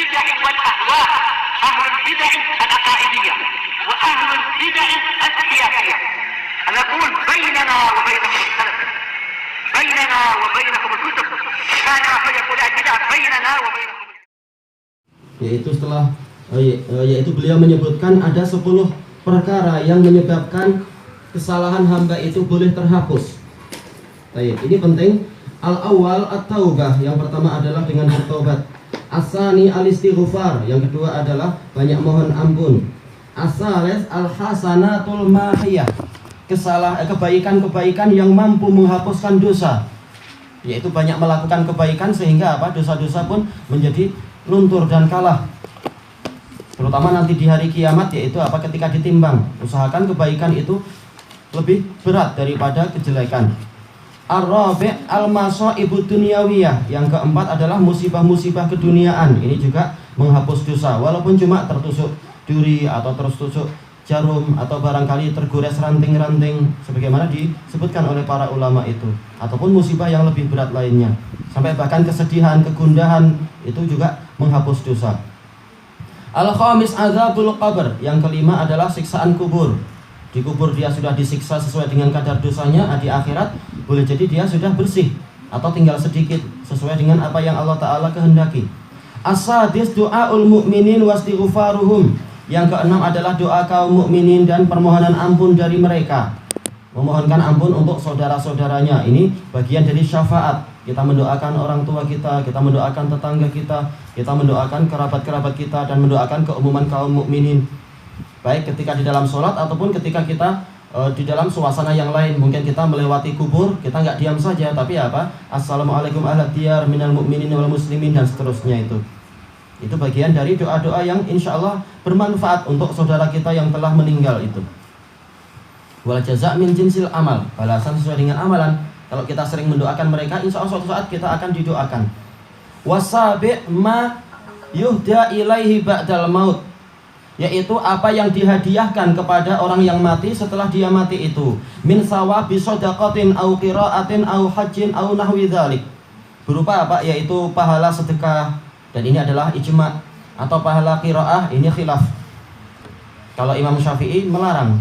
البدع والأهواء، أهل البدع العقائدية وأهل البدع السياسية. نقول بيننا وبينكم السلف، بيننا وبينكم الكتب، كان فيقول البدع بيننا وبينكم. Yaitu beliau menyebutkan ada 10 perkara yang menyebabkan kesalahan hamba itu boleh terhapus. Baik, ini penting. Al-awwal at-taubah, yang pertama adalah dengan bertobat. As-sani al-istighfar, yang kedua adalah banyak mohon ampun. As-salis al-hasanatul mahiyah, kebaikan-kebaikan yang mampu menghapuskan dosa, yaitu banyak melakukan kebaikan sehingga dosa-dosa pun menjadi luntur dan kalah. Terutama nanti di hari kiamat, yaitu ketika ditimbang, usahakan kebaikan itu lebih berat daripada kejelekan. Ar-rabi' al-masa'ibud dunyawiyah, yang keempat adalah musibah-musibah keduniaan. Ini juga menghapus dosa, walaupun cuma tertusuk duri atau tertusuk jarum atau barangkali tergores ranting-ranting sebagaimana disebutkan oleh para ulama itu, ataupun musibah yang lebih berat lainnya, sampai bahkan kesedihan, kegundahan, itu juga menghapus dosa. Al-khamis azabul qabr, yang kelima adalah siksaan kubur. Di kubur dia sudah disiksa sesuai dengan kadar dosanya, di akhirat boleh jadi dia sudah bersih atau tinggal sedikit sesuai dengan apa yang Allah Ta'ala kehendaki. As-sadis du'aul mu'minin wastighfaruhum, yang keenam adalah doa kaum mukminin dan permohonan ampun dari mereka, memohonkan ampun untuk saudara-saudaranya. Ini bagian dari syafaat. Kita mendoakan orang tua kita, kita mendoakan tetangga kita mendoakan kerabat-kerabat kita, dan mendoakan keumuman kaum mukminin, baik ketika di dalam sholat ataupun ketika kita di dalam suasana yang lain. Mungkin kita melewati kubur, kita nggak diam saja, tapi Assalamualaikum ahla diyar minal mu'minin wal muslimin, dan seterusnya. Itu bagian dari doa-doa yang insya Allah bermanfaat untuk saudara kita yang telah meninggal itu. Wal jaza' min jinsil amal, balasan sesuai dengan amalan. Kalau kita sering mendoakan mereka, insya Allah suatu saat kita akan didoakan. Wasabi' ma yuhda ilaihi ba'dal maut, yaitu apa yang dihadiahkan kepada orang yang mati setelah dia mati itu. Min sawabi shadaqatin au qiraatin au hajjin au nahwi dzalik, berupa yaitu pahala sedekah, dan ini adalah ijma', atau pahala qiraah, ini khilaf. Kalau Imam Syafi'i melarang,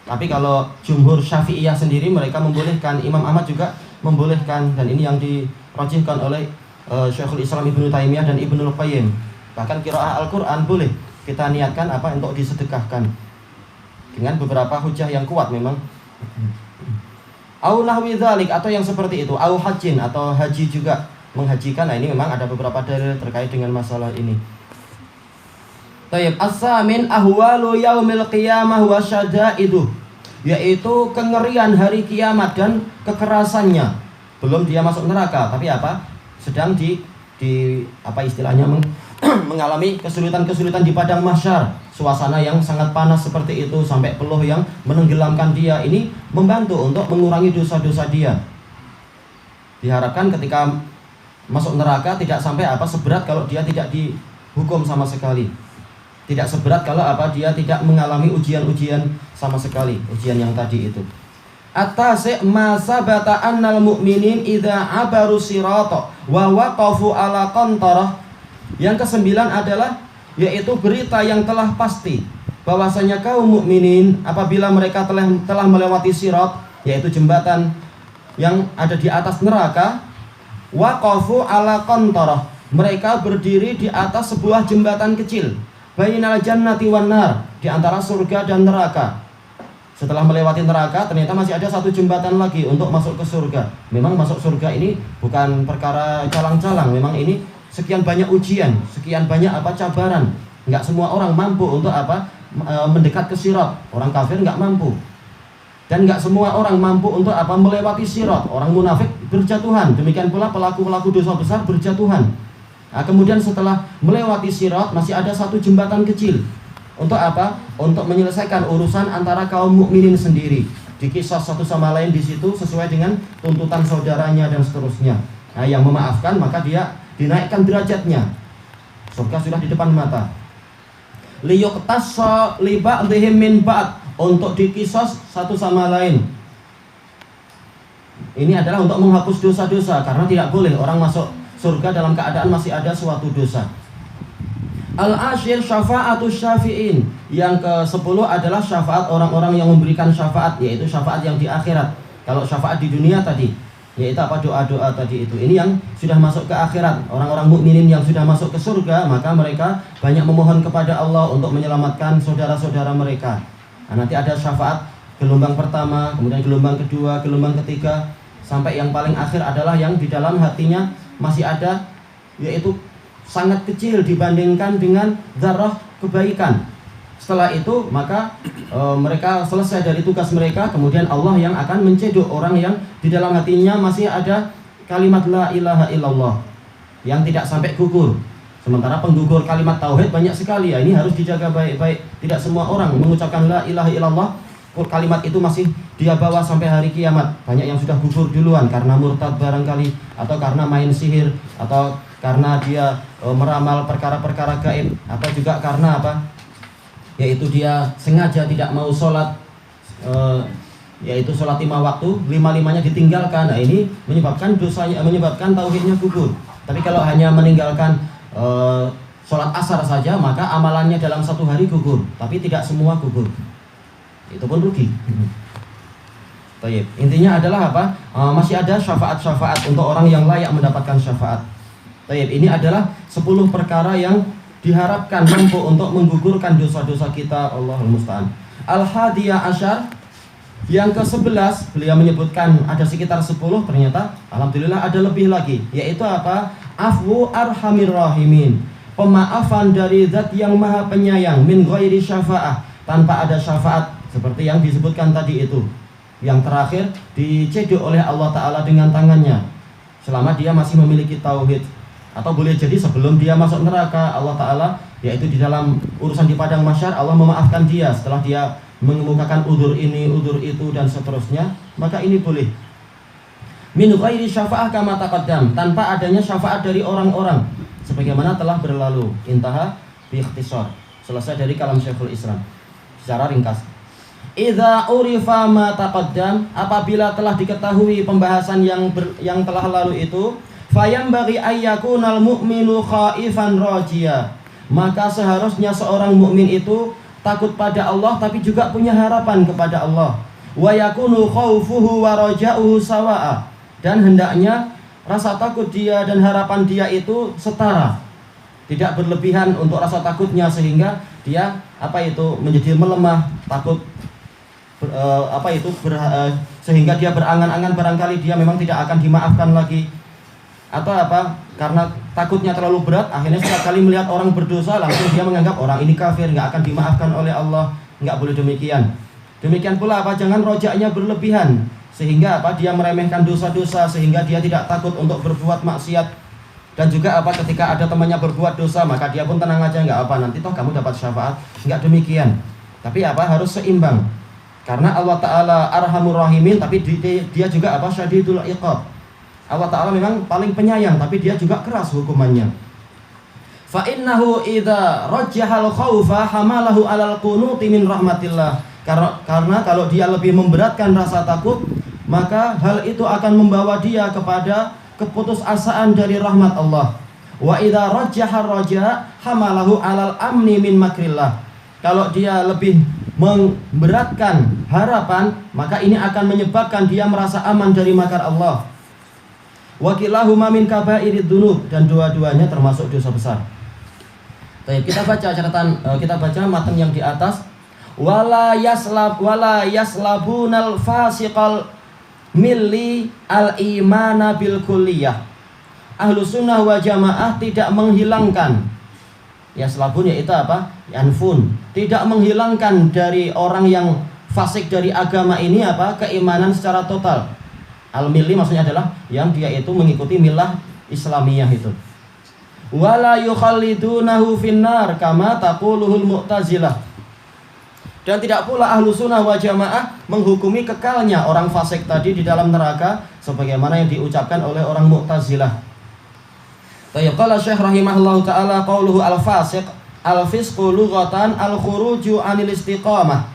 tapi kalau jumhur Syafi'iyah sendiri mereka membolehkan. Imam Ahmad juga membolehkan, dan ini yang dirajihkan oleh Syekhul Islam Ibnu Taimiyah dan Ibnul Qayyim. Bahkan qiraah Al-Qur'an boleh kita niatkan untuk disedekahkan dengan beberapa hujah yang kuat memang. Au nahwi dzalik, atau yang seperti itu. Au hajjin, atau haji juga, menghajikan. Nah, ini memang ada beberapa dalil terkait dengan masalah ini. Tayyib. As-samin ahwalu yaumil qiyamah wa syada'iduh, yaitu kengerian hari kiamat dan kekerasannya. Belum dia masuk neraka, tapi sedang istilahnya mengalami kesulitan-kesulitan di padang mahsyar. Suasana yang sangat panas seperti itu, sampai peluh yang menenggelamkan dia. Ini membantu untuk mengurangi dosa-dosa dia. Diharapkan ketika masuk neraka tidak sampai seberat kalau dia tidak dihukum sama sekali. Tidak seberat kalau dia tidak mengalami ujian-ujian sama sekali, ujian yang tadi itu. At-tasi' ma sabata annal mu'minin idza abaru sirata wa waqafu ala qantarah. Yang kesembilan adalah yaitu berita yang telah pasti bahwasanya kaum mukminin apabila mereka telah melewati sirat, yaitu jembatan yang ada di atas neraka, waqafu ala qantarah, mereka berdiri di atas sebuah jembatan kecil, bainal jannati wan nar, di antara surga dan neraka. Setelah melewati neraka, ternyata masih ada satu jembatan lagi untuk masuk ke surga. Memang masuk surga ini bukan perkara calang-calang. Memang ini sekian banyak ujian, sekian banyak cabaran. Enggak semua orang mampu untuk mendekat ke sirat. Orang kafir enggak mampu. Dan enggak semua orang mampu untuk melewati sirat. Orang munafik berjatuhan. Demikian pula pelaku-pelaku dosa besar berjatuhan. Nah, kemudian setelah melewati sirat, masih ada satu jembatan kecil. Untuk Untuk menyelesaikan urusan antara kaum mukminin sendiri. Dikisah satu sama lain di situ sesuai dengan tuntutan saudaranya dan seterusnya. Nah, yang memaafkan maka dia dinaikkan derajatnya. Surga sudah di depan mata. Liyuqtassa li ba'dihim min ba'd, untuk dikisos satu sama lain. Ini adalah untuk menghapus dosa-dosa, karena tidak boleh orang masuk surga dalam keadaan masih ada suatu dosa. Al-ashir syafa'atus syafi'in. Yang ke-10 adalah syafaat orang-orang yang memberikan syafaat, yaitu syafaat yang di akhirat. Kalau syafaat di dunia tadi, yaitu apa, doa-doa tadi itu. Ini yang sudah masuk ke akhirat. Orang-orang mukminin yang sudah masuk ke surga, maka mereka banyak memohon kepada Allah untuk menyelamatkan saudara-saudara mereka. Nah, nanti ada syafaat gelombang pertama, kemudian gelombang kedua, gelombang ketiga, sampai yang paling akhir adalah yang di dalam hatinya masih ada, yaitu sangat kecil dibandingkan dengan dzarrah kebaikan. Setelah itu maka mereka selesai dari tugas mereka, kemudian Allah yang akan mencedok orang yang di dalam hatinya masih ada kalimat la ilaha illallah yang tidak sampai gugur. Sementara penggugur kalimat tauhid banyak sekali ya, ini harus dijaga baik-baik. Tidak semua orang mengucapkan la ilaha illallah, kalimat itu masih dia bawa sampai hari kiamat. Banyak yang sudah gugur duluan karena murtad barangkali, atau karena main sihir, atau karena dia meramal perkara-perkara gaib, atau juga karena apa? Yaitu dia sengaja tidak mau sholat, yaitu sholat 5 waktu, 5-5-nya ditinggalkan. Nah, ini menyebabkan dosanya, menyebabkan tauhidnya gugur. Tapi kalau hanya meninggalkan sholat asar saja, maka amalannya dalam 1 hari gugur. Tapi tidak semua gugur, itu pun rugi. Baik, intinya adalah apa? Masih ada syafaat-syafaat untuk orang yang layak mendapatkan syafaat. Baik, ini adalah 10 perkara yang diharapkan mampu untuk menggugurkan dosa-dosa kita. Allahul musta'an. Al-hadiyah asyar, yang ke-11, beliau menyebutkan ada sekitar 10, ternyata alhamdulillah ada lebih lagi, yaitu apa? Afwu arhamir rahimin, pemaafan dari zat yang maha penyayang, min ghairi syafa'ah, tanpa ada syafaat, seperti yang disebutkan tadi itu. Yang terakhir dicedok oleh Allah Ta'ala dengan tangannya selama dia masih memiliki tauhid. Atau boleh jadi sebelum dia masuk neraka, Allah Ta'ala, yaitu di dalam urusan di padang mahsyar, Allah memaafkan dia setelah dia mengemukakan udzur ini, udzur itu, dan seterusnya. Maka ini boleh. Min ghairi syafa'ah kama taqaddam, tanpa adanya syafaat dari orang-orang, sebagaimana telah berlalu. Intaha bi ikhtisar, selesai dari kalam Syekhul Islam secara ringkas. Idza urifa ma taqaddam, apabila telah diketahui pembahasan yang telah lalu itu, fayambaghi ayyakunal mu'minu khaifan rajia, maka seharusnya seorang mukmin itu takut pada Allah tapi juga punya harapan kepada Allah. Wa yakunu khaufuhu wa raja'uhu sawa'a, dan hendaknya rasa takut dia dan harapan dia itu setara, tidak berlebihan untuk rasa takutnya sehingga dia menjadi melemah, takut sehingga dia berangan-angan barangkali dia memang tidak akan dimaafkan lagi, atau karena takutnya terlalu berat, akhirnya setiap kali melihat orang berdosa langsung dia menganggap orang ini kafir, nggak akan dimaafkan oleh Allah. Nggak boleh demikian. Demikian pula jangan rojaknya berlebihan sehingga dia meremehkan dosa-dosa sehingga dia tidak takut untuk berbuat maksiat. Dan juga ketika ada temannya berbuat dosa, maka dia pun tenang aja, nggak nanti toh kamu dapat syafaat. Nggak demikian. Tapi harus seimbang. Karena Allah Ta'ala arhamur rahimin, tapi dia juga syadidul iqab. Allah Ta'ala memang paling penyayang, tapi dia juga keras hukumannya. Fa innahu idza rajjahal khaufa hamalahu alal qunuti min rahmatillah. Karena kalau dia lebih memberatkan rasa takut, maka hal itu akan membawa dia kepada keputusasaan dari rahmat Allah. Wa idza rajjahar raja hamalahu alal amni min makrillah. Kalau dia lebih memberatkan harapan, maka ini akan menyebabkan dia merasa aman dari makar Allah. Wa kilahuma min kabairid dzunub, dan dua-duanya termasuk dosa besar. Baik, kita baca matan yang di atas. Wala yaslabunal fasiqal milli al-imana bil kulliyah. Ahlu sunnah wa jamaah tidak menghilangkan, yaslabun yaitu yanfun, tidak menghilangkan dari orang yang fasik dari agama ini keimanan secara total. Al-milli maksudnya adalah yang dia itu mengikuti milah Islamiyah itu. Wala yukhallidunahu finnar kama taquluhul mu'tazilah. Dan tidak pula ahlu sunnah wa jamaah menghukumi kekalnya orang fasik tadi di dalam neraka sebagaimana yang diucapkan oleh orang mu'tazilah. Tayyib, qala Syekh rahimahullahu ta'ala qauluhu al-fasiq, al-fisqu lughatan al-khuruju anil istiqamah.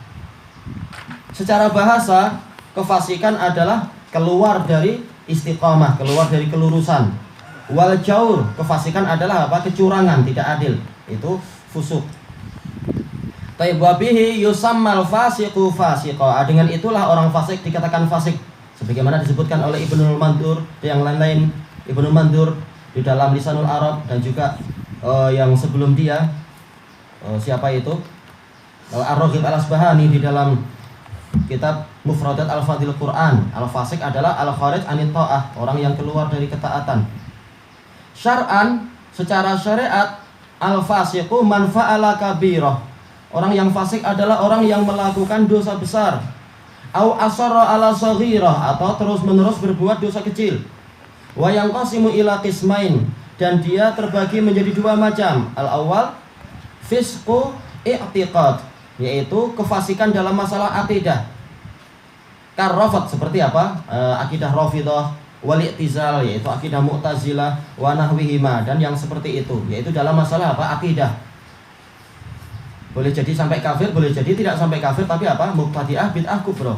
Secara bahasa, kefasikan adalah keluar dari istiqamah, keluar dari kelurusan. Wal jaur, kefasikan adalah kecurangan, tidak adil. itu fusuk. Taib wabihi yusammal fasiqu fasiqa. Dengan itulah orang fasik dikatakan fasik. Sebagaimana disebutkan oleh Ibnul Mandur yang lain-lain. Ibnul Mandur di dalam Lisanul Arab dan juga yang sebelum dia siapa itu? Ar-Raghib Al-Asbahani di dalam kitab Mufradat Al-Fadil Quran. Al-fasik adalah al-kharij anit ta'ah, orang yang keluar dari ketaatan. Syar'an, secara syariat, al-fasiqu man fa'ala kabirah. Orang yang fasik adalah orang yang melakukan dosa besar. Au asarra ala saghirah, atau terus-menerus berbuat dosa kecil. Wa yanqasimu ila qismain, dan dia terbagi menjadi dua macam. Al-awwal fisqu i'tiqad, yaitu kefasikan dalam masalah akidah. Karrafat, seperti apa? Akidah Rafidhah, wal i'tizal, yaitu akidah Mu'tazilah, wa nahwihima, dan yang seperti itu, yaitu dalam masalah apa? Akidah. Boleh jadi sampai kafir, boleh jadi tidak sampai kafir, tapi apa? Mubtadi'ah, bid'ah, kufur.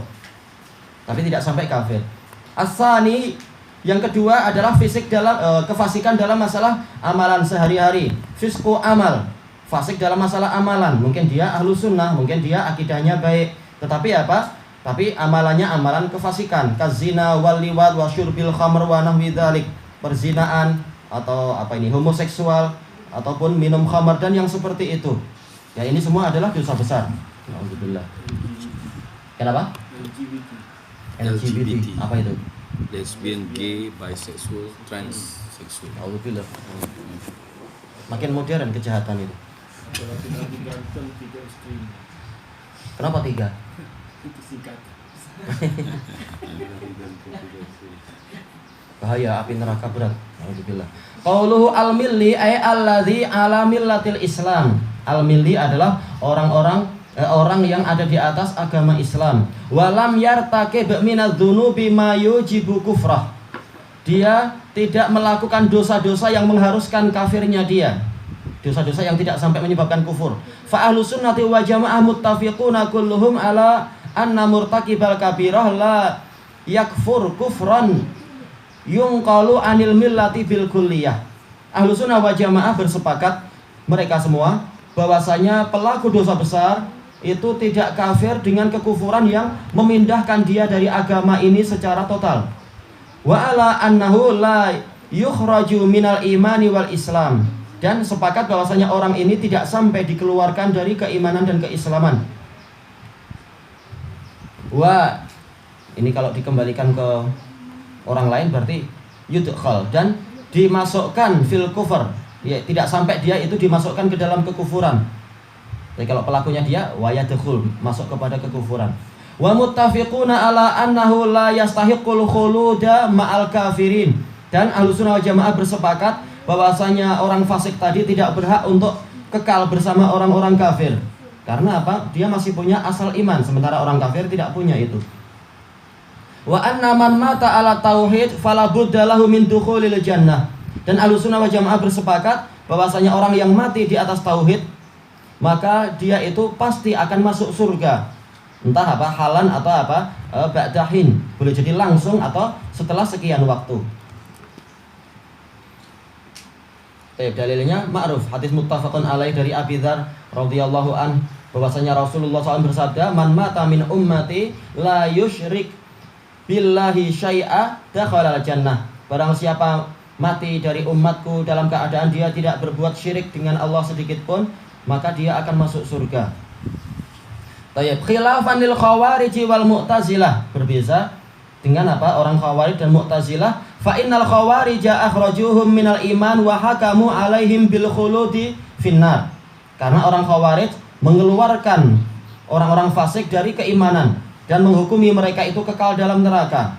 Tapi tidak sampai kafir. As-sani, yang kedua adalah fisik dalam kefasikan dalam masalah amalan sehari-hari. Fisqu amal, fasik dalam masalah amalan. Mungkin dia ahlu sunnah, mungkin dia akidahnya baik, tetapi apa? Tapi amalannya amalan kefasikan. Kazina wal liwat wa syurbil khamr wa nahwi dzalik. Perzinaan atau apa ini? Homoseksual ataupun minum khamar dan yang seperti itu. Ya, ini semua adalah dosa besar. Alhamdulillah. Kenapa? LGBT. Apa itu? Lesbian, gay, bisexual, transsexual. Alhamdulillah. Makin modern kejahatan itu. Kenapa 3? Itu singkat. Bahaya, api neraka berat. Alhamdulillah. Qauluhu al-milli ay alladzi ala millatil Islam. Al-milli adalah orang yang ada di atas agama Islam. Walam yartakib minadz-dzunubi ma yujibu kufrah. Dia tidak melakukan dosa-dosa yang mengharuskan kafirnya dia. Dosa-dosa yang tidak sampai menyebabkan kufur. Fa ahlus sunnati wa jamaah muttafiquna kulluhum ala anna murtakibal kabirah la yakfur kufran yunqalu anil millati bil kulliyah. Ahlus sunnah wa jamaah bersepakat, mereka semua, bahwasanya pelaku dosa besar itu tidak kafir dengan kekufuran yang memindahkan dia dari agama ini secara total. Wa ala annahu la yukhraju minal imani wal Islam, dan sepakat bahwasanya orang ini tidak sampai dikeluarkan dari keimanan dan keislaman. Wa ini kalau dikembalikan ke orang lain berarti yudkhal, dan dimasukkan fil kufur. Ya, tidak sampai dia itu dimasukkan ke dalam kekufuran. Jadi kalau pelakunya dia wayadkhul, masuk kepada kekufuran. Wa muttafiquna ala annahu la yastahiqul khuluda ma'al kafirin. Dan Ahlussunnah wal Jamaah bersepakat bahwasanya orang fasik tadi tidak berhak untuk kekal bersama orang-orang kafir. Karena apa? Dia masih punya asal iman, sementara orang kafir tidak punya itu. Wa anna man mata ala tauhid fala budda lahu min dukhulil jannah. Dan Ahlussunnah wal Jamaah bersepakat bahwasanya orang yang mati di atas tauhid, maka dia itu pasti akan masuk surga. Entah apa, halan atau apa, ba'dahin. Boleh jadi langsung atau setelah sekian waktu. Dalilnya ma'ruf, hadis muttafaqun alaih dari Abi Dzar radhiyallahu an, bahwasanya Rasulullah SAW bersabda, man mata min ummati la yusyrik billahi syai'a dakhala al-jannah. Barang siapa mati dari umatku dalam keadaan dia tidak berbuat syirik dengan Allah sedikit pun, maka dia akan masuk surga. Tayyib, khilafan lil khawarij wal mu'tazilah, berbeza dengan apa? Orang khawarij dan mu'tazilah. Fa innal khawarij akhrajuhum minal iman wa hakamu alaihim bil khuludi finnar. Karena orang khawarij mengeluarkan orang-orang fasik dari keimanan dan menghukumi mereka itu kekal dalam neraka.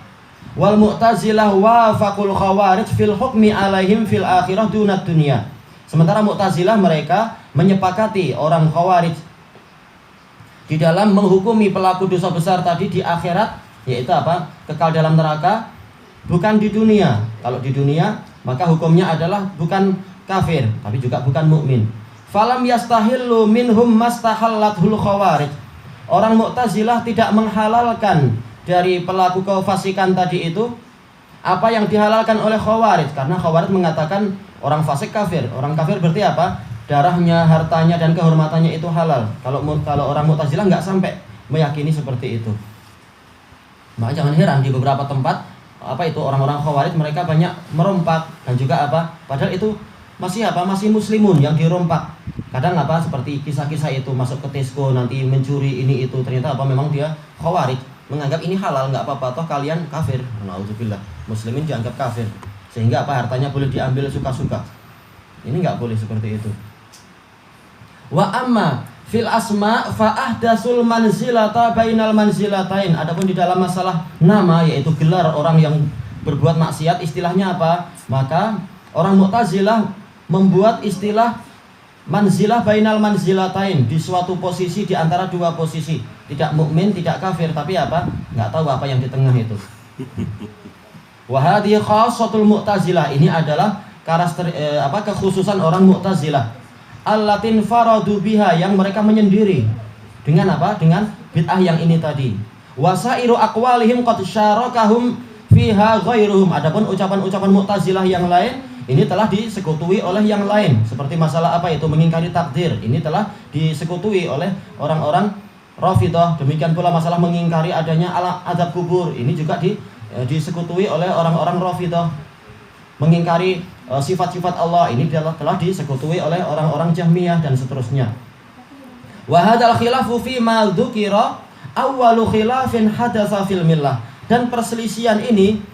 Wal mu'tazilah wafaqul khawarij fil hukmi alaihim fil akhirah dunat dunia. Sementara mu'tazilah mereka menyepakati orang khawarij di dalam menghukumi pelaku dosa besar tadi di akhirat, yaitu apa? Kekal dalam neraka, bukan di dunia. Kalau di dunia maka hukumnya adalah bukan kafir tapi juga bukan mukmin. Falam yastahillu minhum mastahallathul khawarij. Orang mu'tazilah tidak menghalalkan dari pelaku kefasikan tadi itu apa yang dihalalkan oleh khawarij, karena khawarij mengatakan orang fasik kafir. Orang kafir berarti apa? darahnya, hartanya dan kehormatannya itu halal. Kalau orang Mu'tazilah nggak sampai meyakini seperti itu. Maka jangan heran di beberapa tempat orang-orang Khawarij mereka banyak merompak dan juga padahal itu masih muslimun yang dirompak. Kadang seperti kisah-kisah itu masuk ke Tesco nanti mencuri ini itu, ternyata memang dia Khawarij, menganggap ini halal, nggak apa-apa toh kalian kafir. Nauzubillah, muslimin dianggap kafir. Sehingga hartanya boleh diambil suka-suka. Ini nggak boleh seperti itu. Wa amma fil asma fa ahdasul manzilata bainal manzilatain. Adapun di dalam masalah nama, yaitu gelar orang yang berbuat maksiat, istilahnya apa? Maka orang Mu'tazilah membuat istilah manzilah bainal manzilatain, di suatu posisi di antara dua posisi. Tidak mukmin, tidak kafir, tapi nggak tahu apa yang di tengah itu. Wa hadhihi khassatul Mu'tazilah. Ini adalah kekhususan orang Mu'tazilah. Allatin faradu biha, yang mereka menyendiri dengan dengan bid'ah yang ini tadi. Wasairu aqwalihim qad syarakahum fiha ghairuhum. Adapun ucapan-ucapan Mu'tazilah yang lain ini telah disekutui oleh yang lain, seperti masalah mengingkari takdir. Ini telah disekutui oleh orang-orang Rafidhah. Demikian pula masalah mengingkari adanya azab kubur, ini juga disekutui oleh orang-orang Rafidhah. Mengingkari sifat-sifat Allah, ini telah disekutui oleh orang-orang Jahmiyah dan seterusnya. Wa hadzal khilafu fi ma dzukira awwalu khilafin hadatsa fil millah. Dan perselisihan ini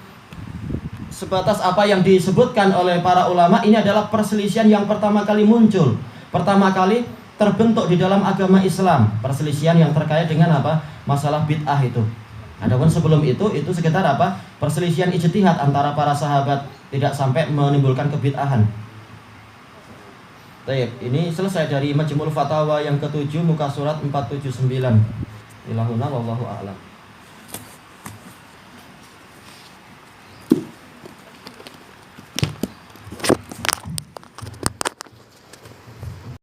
sebatas apa yang disebutkan oleh para ulama, ini adalah perselisihan yang pertama kali muncul, pertama kali terbentuk di dalam agama Islam. Perselisihan yang terkait dengan masalah bid'ah itu. Adapun sebelum itu sekitar perselisihan ijtihad antara para sahabat, tidak sampai menimbulkan kebid'ahan. Baik, ini selesai dari Majmu'ul Fatawa yang ke-7 muka surat 479. Ilahuna wallahu a'lam.